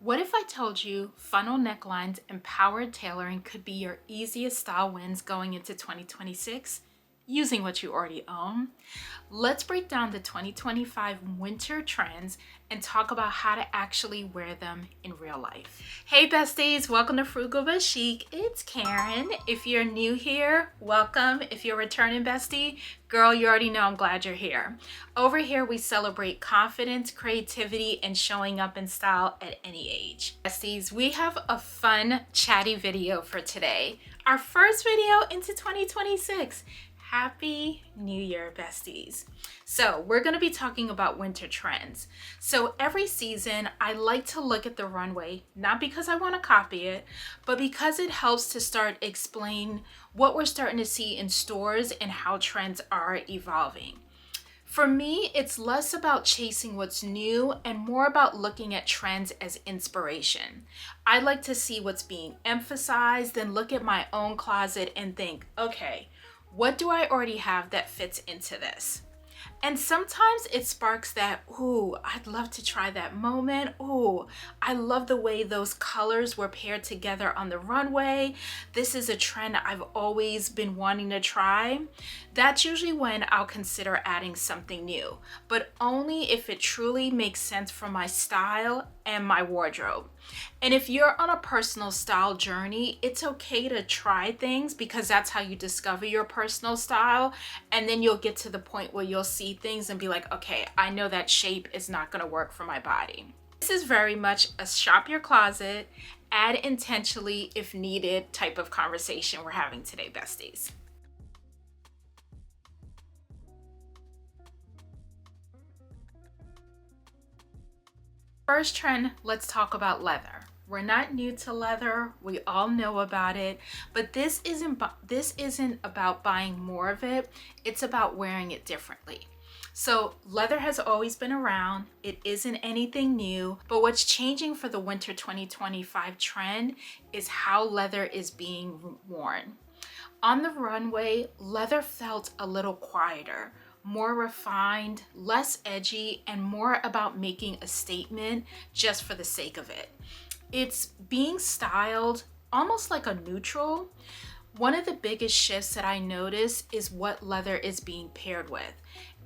What if I told you funnel necklines and powered tailoring could be your easiest style wins going into 2026 using what you already own? Let's break down the 2025 winter trends and talk about how to actually wear them in real life. Hey besties, welcome to Frugal but Chic. It's Karen. If you're new here, welcome. If you're a returning bestie, girl, you already know I'm glad you're here. Over here, we celebrate confidence, creativity, and showing up in style at any age. Besties, we have a fun, chatty video for today. Our first video into 2026. Happy New Year, besties. So we're going to be talking about winter trends. So every season, I like to look at the runway, not because I want to copy it, but because it helps to start explain what we're starting to see in stores and how trends are evolving. For me, it's less about chasing what's new and more about looking at trends as inspiration. I like to see what's being emphasized, then look at my own closet and think, okay, what do I already have that fits into this? And sometimes it sparks that, ooh, I'd love to try that moment. Ooh, I love the way those colors were paired together on the runway. This is a trend I've always been wanting to try. That's usually when I'll consider adding something new, but only if it truly makes sense for my style and my wardrobe. And if you're on a personal style journey, it's okay to try things because that's how you discover your personal style. And then you'll get to the point where you'll see things and be like, okay, I know that shape is not going to work for my body. This is very much a shop your closet, add intentionally if needed type of conversation we're having today, besties. First trend, let's talk about leather. We're not new to leather, we all know about it, but this isn't about buying more of it, it's about wearing it differently. So leather has always been around, it isn't anything new, but what's changing for the winter 2025 trend is how leather is being worn. On the runway, leather felt a little quieter, more refined, less edgy, and more about making a statement just for the sake of it. It's being styled almost like a neutral. One of the biggest shifts that I notice is what leather is being paired with.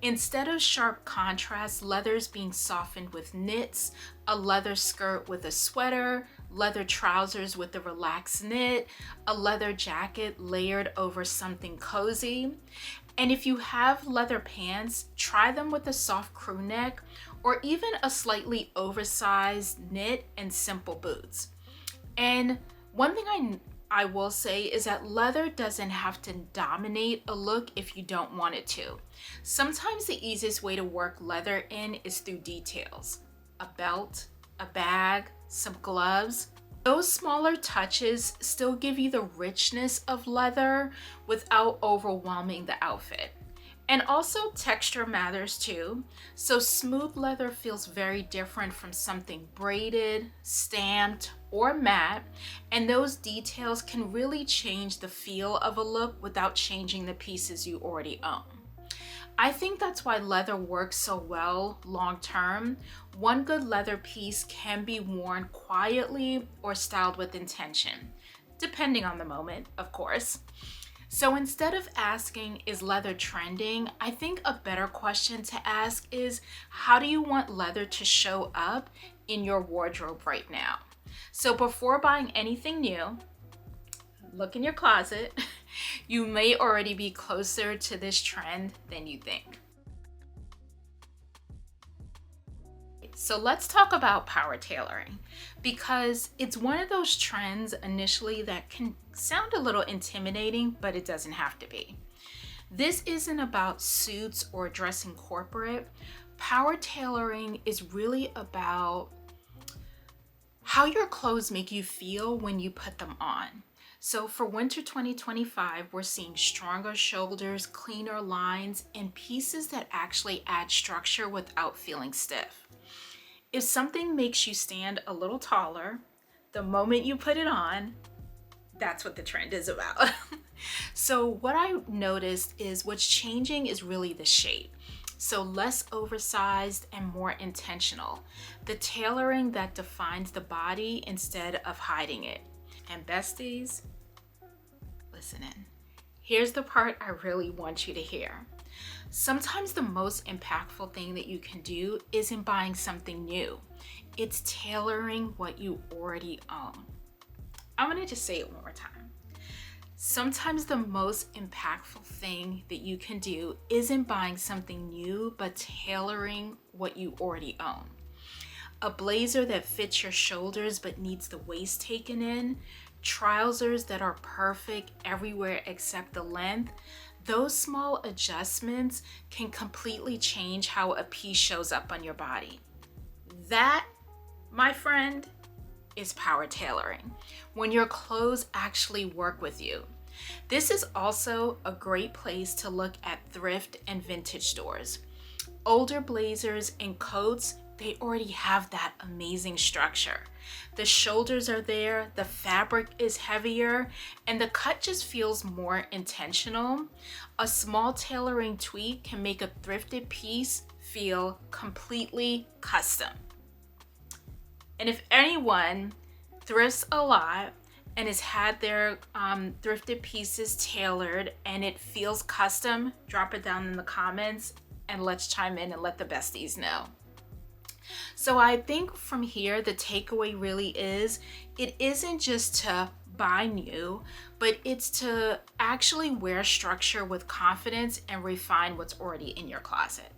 Instead of sharp contrast, leather is being softened with knits, a leather skirt with a sweater, leather trousers with a relaxed knit, a leather jacket layered over something cozy. And if you have leather pants, try them with a soft crew neck or even a slightly oversized knit and simple boots. And one thing I will say is that leather doesn't have to dominate a look if you don't want it to. Sometimes the easiest way to work leather in is through details. A belt, a bag, some gloves. Those smaller touches still give you the richness of leather without overwhelming the outfit. And also texture matters too. So smooth leather feels very different from something braided, stamped, or matte. And those details can really change the feel of a look without changing the pieces you already own. I think that's why leather works so well long term. One good leather piece can be worn quietly or styled with intention, depending on the moment, of course. So instead of asking, is leather trending? I think a better question to ask is, how do you want leather to show up in your wardrobe right now? So before buying anything new, look in your closet. You may already be closer to this trend than you think. So let's talk about power tailoring because it's one of those trends initially that can sound a little intimidating, but it doesn't have to be. This isn't about suits or dressing corporate. Power tailoring is really about how your clothes make you feel when you put them on. So for winter 2025, we're seeing stronger shoulders, cleaner lines, and pieces that actually add structure without feeling stiff. If something makes you stand a little taller, the moment you put it on, that's what the trend is about. So what I noticed is what's changing is really the shape. So less oversized and more intentional. The tailoring that defines the body instead of hiding it. And besties, listen in. Here's the part I really want you to hear. Sometimes the most impactful thing that you can do isn't buying something new. It's tailoring what you already own. I'm gonna just say it one more time. Sometimes the most impactful thing that you can do isn't buying something new, but tailoring what you already own. A blazer that fits your shoulders but needs the waist taken in, trousers that are perfect everywhere except the length. Those small adjustments can completely change how a piece shows up on your body. That, my friend, is power tailoring, when your clothes actually work with you. This is also a great place to look at thrift and vintage stores. Older blazers and coats, they already have that amazing structure. The shoulders are there, the fabric is heavier, and the cut just feels more intentional. A small tailoring tweak can make a thrifted piece feel completely custom. And if anyone thrifts a lot and has had their thrifted pieces tailored and it feels custom, drop it down in the comments and let's chime in and let the besties know. So I think from here, the takeaway really is, it isn't just to buy new, but it's to actually wear structure with confidence and refine what's already in your closet.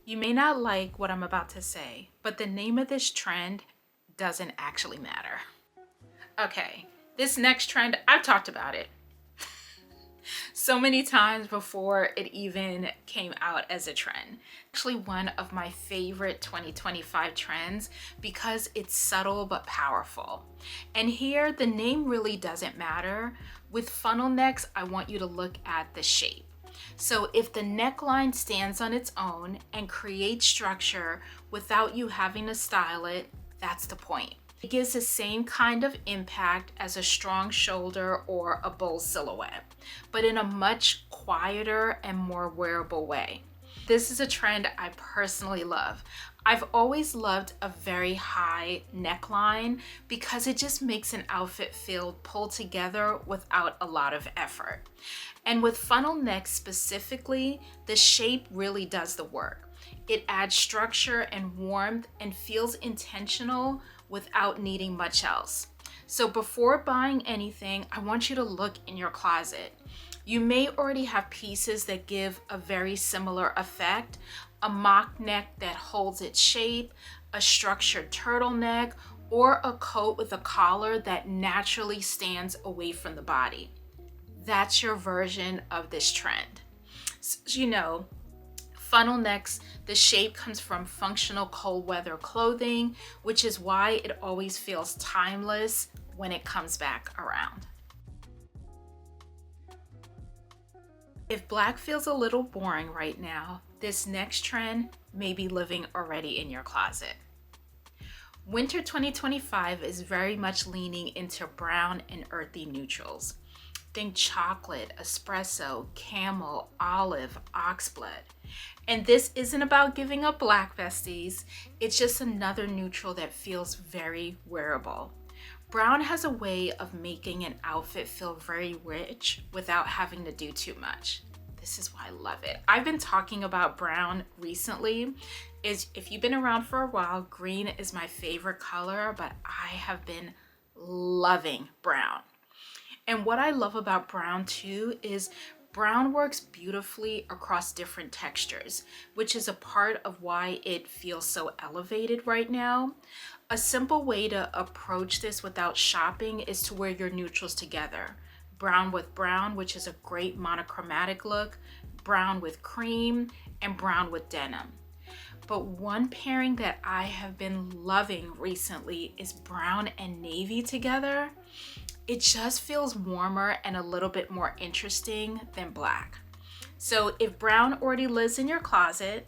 You may not like what I'm about to say, but the name of this trend doesn't actually matter. Okay, this next trend, I've talked about it so many times before it even came out as a trend. Actually, one of my favorite 2025 trends because it's subtle but powerful. And here, the name really doesn't matter. With funnel necks, I want you to look at the shape. So if the neckline stands on its own and creates structure without you having to style it, that's the point. It gives the same kind of impact as a strong shoulder or a bowl silhouette, but in a much quieter and more wearable way. This is a trend I personally love. I've always loved a very high neckline because it just makes an outfit feel pulled together without a lot of effort. And with funnel necks specifically, the shape really does the work. It adds structure and warmth and feels intentional without needing much else. So before buying anything, I want you to look in your closet. You may already have pieces that give a very similar effect, a mock neck that holds its shape, a structured turtleneck, or a coat with a collar that naturally stands away from the body. That's your version of this trend. So, you know, funnel necks, the shape comes from functional cold weather clothing, which is why it always feels timeless when it comes back around. If black feels a little boring right now, this next trend may be living already in your closet. Winter 2025 is very much leaning into brown and earthy neutrals. Think chocolate, espresso, camel, olive, oxblood. And this isn't about giving up black, besties. It's just another neutral that feels very wearable. Brown has a way of making an outfit feel very rich without having to do too much. This is why I love it. I've been talking about brown recently. If you've been around for a while, green is my favorite color, but I have been loving brown. And what I love about brown too is brown works beautifully across different textures, which is a part of why it feels so elevated right now. A simple way to approach this without shopping is to wear your neutrals together. Brown with brown, which is a great monochromatic look, brown with cream, and brown with denim. But one pairing that I have been loving recently is brown and navy together. It just feels warmer and a little bit more interesting than black. So if brown already lives in your closet,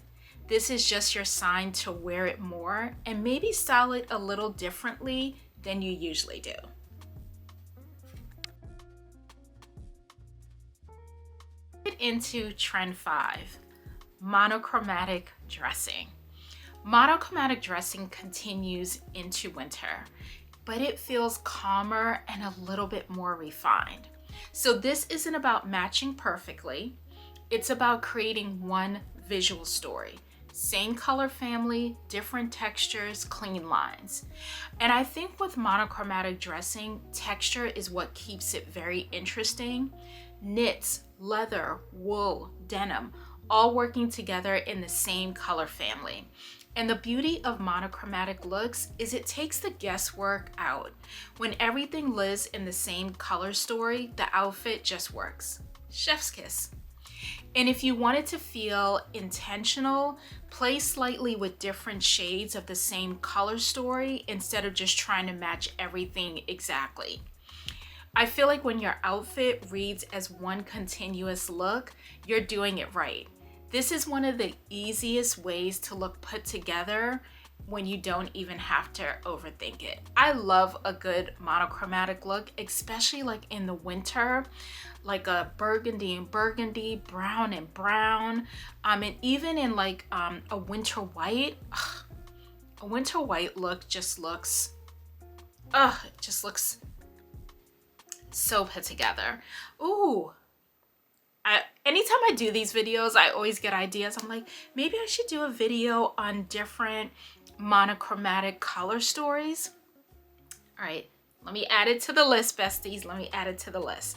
this is just your sign to wear it more and maybe style it a little differently than you usually do. Get into trend 5, monochromatic dressing. Monochromatic dressing continues into winter, but it feels calmer and a little bit more refined. So this isn't about matching perfectly. It's about creating one visual story. Same color family, different textures, clean lines. And I think with monochromatic dressing, texture is what keeps it very interesting. Knits, leather, wool, denim, all working together in the same color family. And the beauty of monochromatic looks is it takes the guesswork out. When everything lives in the same color story, the outfit just works. Chef's kiss. And if you want it to feel intentional, play slightly with different shades of the same color story instead of just trying to match everything exactly. I feel like when your outfit reads as one continuous look, you're doing it right. This is one of the easiest ways to look put together when you don't even have to overthink it. I love a good monochromatic look, especially like in the winter, like a burgundy and burgundy, brown and brown, and even in like a winter white. Ugh, a winter white look just looks, it just looks so put together. Ooh. Anytime I do these videos, I always get ideas. I'm like, maybe I should do a video on different monochromatic color stories. All right, let me add it to the list, besties. Let me add it to the list.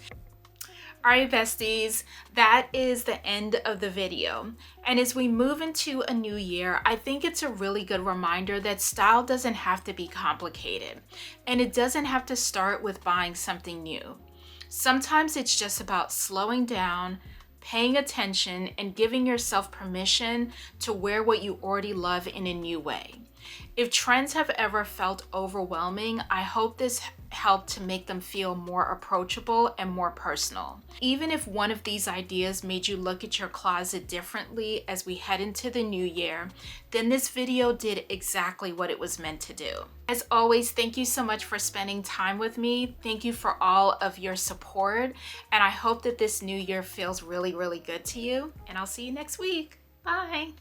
All right, besties, that is the end of the video. And as we move into a new year, I think it's a really good reminder that style doesn't have to be complicated. And it doesn't have to start with buying something new. Sometimes it's just about slowing down, paying attention, and giving yourself permission to wear what you already love in a new way. If trends have ever felt overwhelming, I hope this helped to make them feel more approachable and more personal. Even if one of these ideas made you look at your closet differently as we head into the new year, then this video did exactly what it was meant to do. As always, thank you so much for spending time with me. Thank you for all of your support, and I hope that this new year feels really, really good to you, and I'll see you next week. Bye.